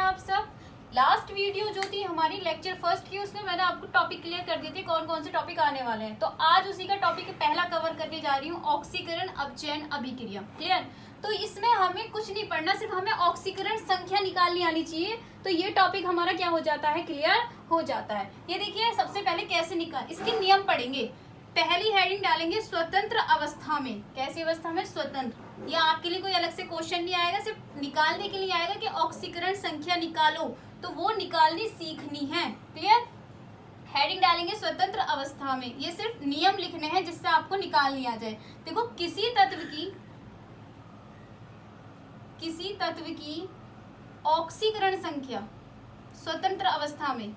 आप सब? Last video जो थी हमारी लेक्चर फर्स्ट की, उसमें मैंने आपको टॉपिक क्लियर कर दिए थे कौन कौन से टॉपिक आने वाले हैं। तो आज उसी का टॉपिक पहला कवर करने जा रही हूँ, ऑक्सीकरण अपचयन अभिक्रिया। क्लियर? तो इसमें हमें कुछ नहीं पढ़ना, सिर्फ हमें ऑक्सीकरण संख्या निकालनी आनी चाहिए। तो ये टॉपिक हमारा क्या हो जाता है, क्लियर हो जाता है। ये देखिए सबसे पहले कैसे निकाल, इसके नियम पढ़ेंगे। पहली हेडिंग डालेंगे स्वतंत्र अवस्था में। कैसी अवस्था में? स्वतंत्र। या आपके लिए कोई अलग से क्वेश्चन नहीं आएगा, सिर्फ निकालने के लिए आएगा कि ऑक्सीकरण संख्या निकालो, तो वो निकालनी सीखनी है। क्लियर? हेडिंग डालेंगे स्वतंत्र अवस्था में। ये सिर्फ नियम लिखने हैं जिससे आपको निकालनी आ जाए। देखो किसी तत्व की ऑक्सीकरण संख्या स्वतंत्र अवस्था में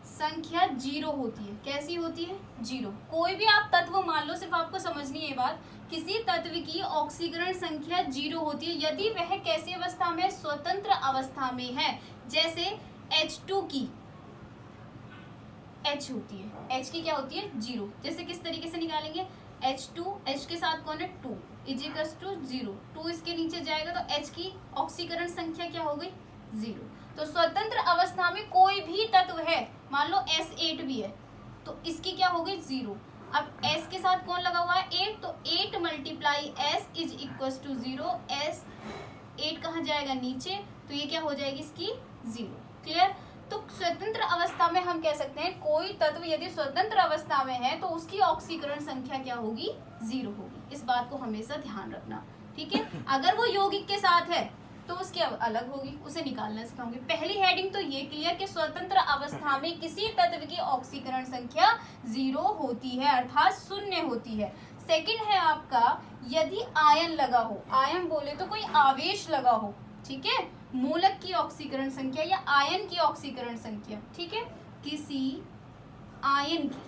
संख्या 0 होती है। कैसी होती है? 0। कोई भी आप तत्व मान लो, सिर्फ आपको समझनी है ये बात। किसी तत्व की ऑक्सीकरण संख्या 0 होती है यदि वह कैसी अवस्था में? स्वतंत्र अवस्था में है। जैसे H2 की H होती है, H की क्या होती है? 0। जैसे किस तरीके से निकालेंगे? H2, H के साथ कौन है? 2 इजिकल्स टू 0। 2 इसके नीचे जाएगा तो H की ऑक्सीकरण संख्या क्या हो गई? 0। तो स्वतंत्र अवस्था में कोई भी तत्व है, मान लो S8 भी है, तो इसकी क्या हो गई? 0। अब S के साथ कौन लगा हुआ है? 8, तो 8 multiply S is equal to 0। S 8 कहाँ जाएगा? नीचे, तो ये क्या हो जाएगी? इसकी 0। क्लियर? तो स्वतंत्र अवस्था में हम कह सकते हैं कोई तत्व यदि स्वतंत्र अवस्था में है तो उसकी ऑक्सीकरण संख्या क्या होगी? 0 होगी। इस बात को हमेशा ध्यान रखना, ठीक है। अगर वो यौगिक के साथ है तो उसकी अलग होगी, उसे निकालना सिखाऊंगी। पहली हेडिंग तो ये क्लियर कि स्वतंत्र अवस्था में किसी तत्व की ऑक्सीकरण संख्या 0 होती है, अर्थात 0 होती है। सेकंड है आपका, यदि आयन लगा हो, आयन बोले तो कोई आवेश लगा हो, ठीक है, मूलक की ऑक्सीकरण संख्या या आयन की ऑक्सीकरण संख्या, ठीक है, किसी आयन की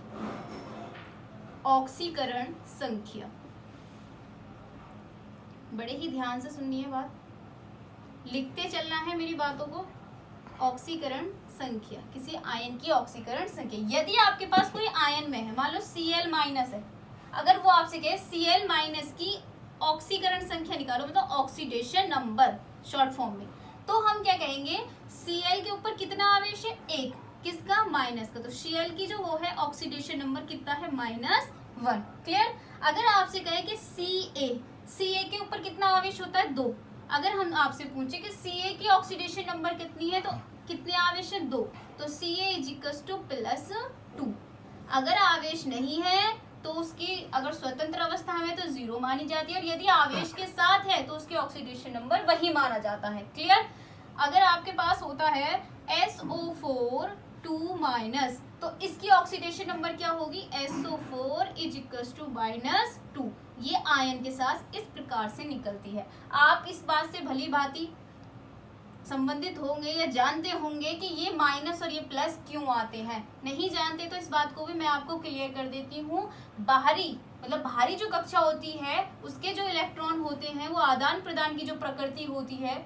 ऑक्सीकरण संख्या। बड़े ही ध्यान से सुनिए बात, लिखते चलना है मेरी बातों को। ऑक्सीकरण संख्या, किसी आयन की ऑक्सीकरण संख्या। यदि आपके पास कोई आयन में है, मान लो Cl- है, अगर वो आपसे कहे Cl- की ऑक्सीकरण संख्या निकालो, मतलब ऑक्सीडेशन नंबर शॉर्ट फॉर्म में, तो हम क्या कहेंगे? Cl के ऊपर कितना आवेश है? 1। किसका? माइनस का। तो Cl की जो वो है ऑक्सीडेशन नंबर कितना है? -1। क्लियर? अगर आपसे कहे कि Ca के ऊपर कितना आवेश होता है? 2। अगर हम आपसे पूछे कि Ca की ऑक्सीडेशन नंबर कितनी है, तो कितने आवेश है? 2। तो Ca इज इक्वल टू +2। अगर आवेश नहीं है तो उसकी, अगर स्वतंत्र अवस्था में तो 0 मानी जाती है, और यदि आवेश के साथ है तो उसकी ऑक्सीडेशन नंबर वही माना जाता है। क्लियर? अगर आपके पास होता है SO4 2-, तो इसकी ऑक्सीडेशन नंबर क्या होगी? SO4 is equal to -2। ये आयन के साथ इस प्रकार से निकलती है। आप इस बात से भली भांति संबंधित होंगे या जानते होंगे कि ये माइनस और ये प्लस क्यों आते हैं। नहीं जानते तो इस बात को भी मैं आपको क्लियर कर देती हूँ। बाहरी, मतलब भारी जो कक्षा होती है, उसके जो इलेक्ट्रॉन होते हैं वो आदान प्रदान की जो प्रकृति होती है,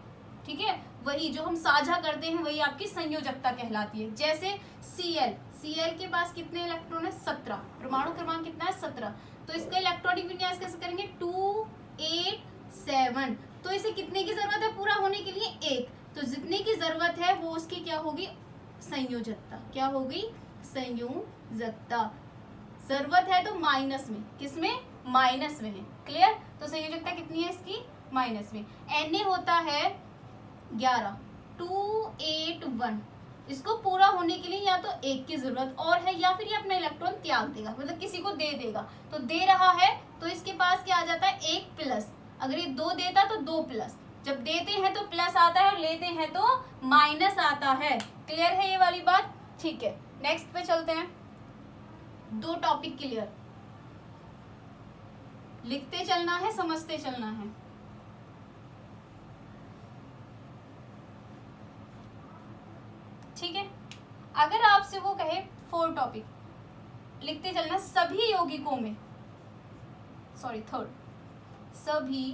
ठीक है, वही जो हम साझा करते हैं वही आपकी संयोजकता कहलाती है। जैसे Cl के पास कितने इलेक्ट्रॉन है? 17। परमाणु क्रमांक कितना है? 17। तो इसका इलेक्ट्रॉनिक विन्यास कैसे करेंगे? 2 8 7। तो इसे कितने की जरूरत है पूरा होने के लिए? 1। तो जितने की जरूरत है वो उसकी क्या होगी? संयोजकता। क्या होगी? संयोजकता। जरूरत है तो माइनस में, किसमें? माइनस में है। क्लियर? तो संयोजकता कितनी है इसकी? माइनस में। Na होता है 11। 2 8 1। इसको पूरा होने के लिए या तो 1 की जरूरत और है, या फिर ये अपना इलेक्ट्रॉन त्याग देगा, मतलब किसी को दे देगा। तो दे रहा है तो इसके पास क्या आ जाता है? 1 प्लस। अगर ये 2 देता तो 2 प्लस। जब देते हैं तो प्लस आता है और लेते हैं तो माइनस आता है। क्लियर है ये वाली बात? ठीक है, नेक्स्ट पे चलते हैं। 2 टॉपिक क्लियर, लिखते चलना है, समझते चलना है। ठीक है? अगर आपसे वो कहे 4 टॉपिक, लिखते चलना। सभी यौगिकों में, सभी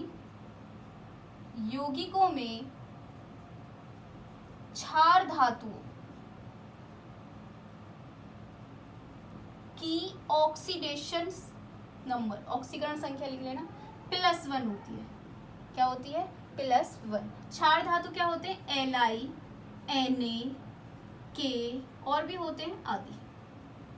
यौगिकों में क्षार धातुओं की ऑक्सीडेशन नंबर, ऑक्सीकरण संख्या लिख लेना, +1 होती है। क्या होती है? +1। क्षार धातु क्या होते हैं, Li, Na, K और भी होते हैं आदि।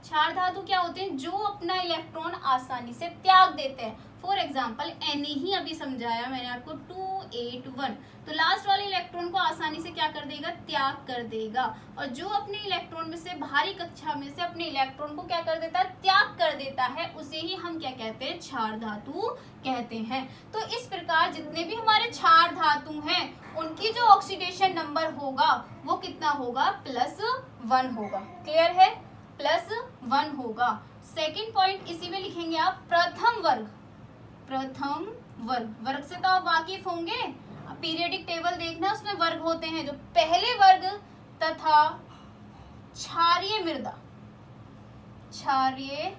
क्षार धातु क्या होते हैं, जो अपना इलेक्ट्रॉन आसानी से त्याग देते हैं। फॉर एग्जाम्पल Na ही अभी समझाया मैंने आपको 281, तो लास्ट वाले इलेक्ट्रॉन को आसानी से क्या कर देगा, त्याग कर देगा। और जो अपने इलेक्ट्रॉन में से भारी कक्षा में से अपने इलेक्ट्रॉन को क्या कर देता है, त्याग कर देता है, उसे ही हम क्या कहते हैं, क्षार धातु कहते हैं। तो इस प्रकार जितने भी हमारे क्षार धातु हैं उनकी जो ऑक्सीडेशन नंबर होगा वो कितना होगा, +1 होगा। क्लियर है, +1 होगा। सेकेंड पॉइंट इसी में लिखेंगे आप, प्रथम वर्ग। प्रथम वर्ग, वर्ग से तो आप वाकिफ होंगे, पीरियडिक टेबल देखना उसमें वर्ग होते हैं। जो पहले वर्ग तथा क्षारीय मृदा, क्षारीय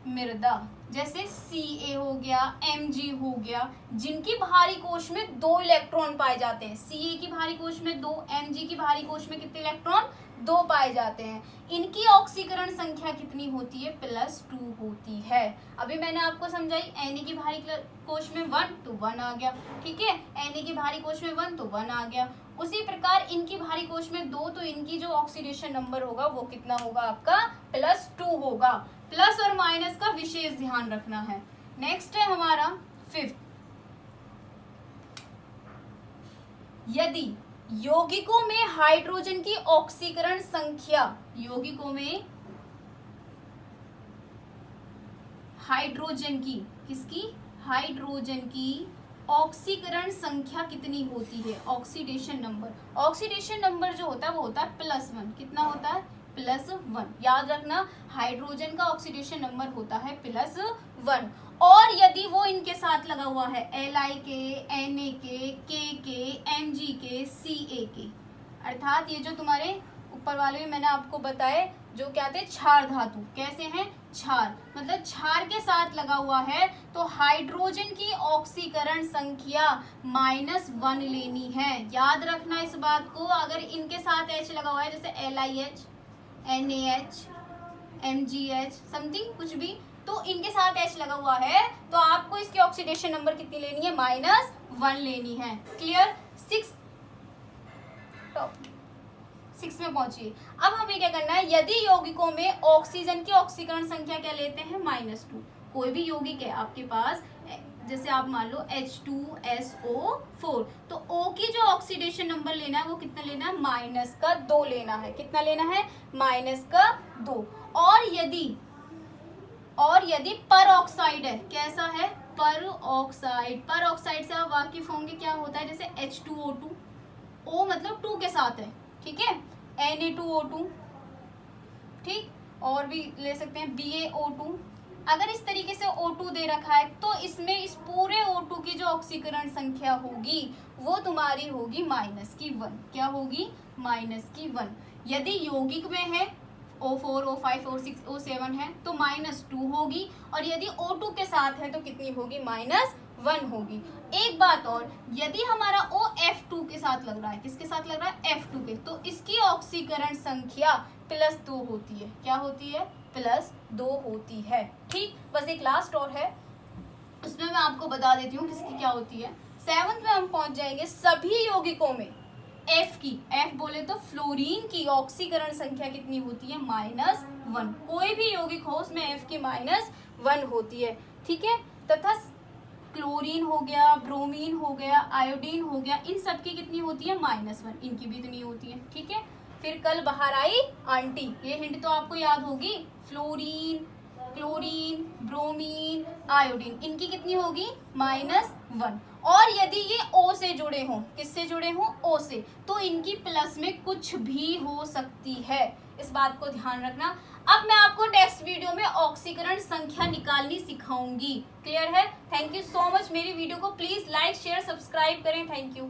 मृदा जैसे Ca हो गया, Mg हो गया, जिनकी भारी कोश में 2 इलेक्ट्रॉन पाए जाते हैं। Ca की भारी कोश में 2, Mg की भारी कोश में कितने इलेक्ट्रॉन, 2 पाए जाते हैं। इनकी ऑक्सीकरण संख्या कितनी होती है, +2 होती है। अभी मैंने आपको समझाई, Na की भारी कोश में 1 तो 1 आ गया, ठीक है, Na की भारी कोश में 1 तो 1 आ गया। उसी प्रकार इनकी भारी कोश में 2, तो इनकी जो ऑक्सीडेशन नंबर होगा वो कितना होगा आपका, +2 होगा। प्लस और माइनस का विशेष ध्यान रखना है। नेक्स्ट है हमारा 5th, यदि यौगिकों में हाइड्रोजन की ऑक्सीकरण संख्या, यौगिकों में हाइड्रोजन की, किसकी, हाइड्रोजन की ऑक्सीकरण संख्या कितनी होती है, ऑक्सीडेशन नंबर। ऑक्सीडेशन नंबर जो होता है वो होता है +1। कितना होता है, +1। याद रखना, हाइड्रोजन का ऑक्सीडेशन नंबर होता है +1। और यदि वो इनके साथ लगा हुआ है, Li के, Na के, K के, Mg के, Ca के, अर्थात ये जो तुम्हारे ऊपर वाले में मैंने आपको बताए जो क्या थे, क्षार धातु, कैसे हैं, क्षार, मतलब क्षार के साथ लगा हुआ है, तो हाइड्रोजन की ऑक्सीकरण संख्या -1 लेनी है। याद रखना इस बात को। अगर इनके साथ H लगा हुआ है, जैसे LiH, NaH, MgH, समथिंग कुछ भी, तो इनके साथ H लगा हुआ है, तो आपको इसकी ऑक्सीडेशन नंबर कितनी लेनी है, -1 लेनी है। क्लियर। 6 में पहुंचिए। अब हमें क्या करना है, यदि यौगिकों में ऑक्सीजन की ऑक्सीकरण संख्या क्या लेते हैं, -2। कोई भी यौगिक है आपके पास, जैसे आप मान लो H2SO4, तो O की जो ऑक्सीडेशन नंबर लेना है वो कितना लेना है, -2 लेना है। कितना लेना है, -2। और यदि पर ऑक्साइड है, कैसा है, पर ऑक्साइड, पर ऑक्साइड से आप वाकिफ होंगे क्या होता है, जैसे H2O2, O मतलब 2 के साथ है, ठीक है, Na2O2, ठीक, और भी ले सकते हैं BaO2। अगर इस तरीके से O2 दे रखा है तो इसमें इस पूरे O2 की जो ऑक्सीकरण संख्या होगी वो तुम्हारी होगी -1। क्या होगी, -1। यदि यौगिक में है O4, O5, O6, O7 है तो -2 होगी, और यदि O2 के साथ है तो कितनी होगी, -1 होगी। एक बात और, यदि हमारा OF2 के साथ लग रहा है, किसके साथ लग रहा है, F2 के, तो इसकी ऑक्सीकरण संख्या +2 होती है। क्या होती है, +2 होती है। ठीक, बस एक लास्ट और है, उसमें मैं आपको बता देती हूँ किसकी क्या होती है। 7th में हम पहुंच जाएंगे, सभी यौगिकों में F की, F बोले तो फ्लोरीन की ऑक्सीकरण संख्या कितनी होती है, -1। कोई भी यौगिक हो उसमें F की -1 होती है, ठीक है। तथा क्लोरीन हो गया, ब्रोमीन हो गया, आयोडीन हो गया, इन सब की कितनी होती है, -1। इनकी भी इतनी होती है, ठीक है। फिर कल बाहर आई आंटी, ये हिंट तो आपको याद होगी, फ्लोरीन, क्लोरीन, ब्रोमीन, आयोडीन, इनकी कितनी होगी, -1। और यदि ये O से जुड़े हों, किससे जुड़े हों, O से, तो इनकी प्लस में कुछ भी हो सकती है, इस बात को ध्यान रखना। अब मैं आपको नेक्स्ट वीडियो में ऑक्सीकरण संख्या निकालनी सिखाऊंगी। क्लियर है। Thank you so much. मेरी वीडियो को प्लीज लाइक, शेयर, सब्सक्राइब करें। Thank you.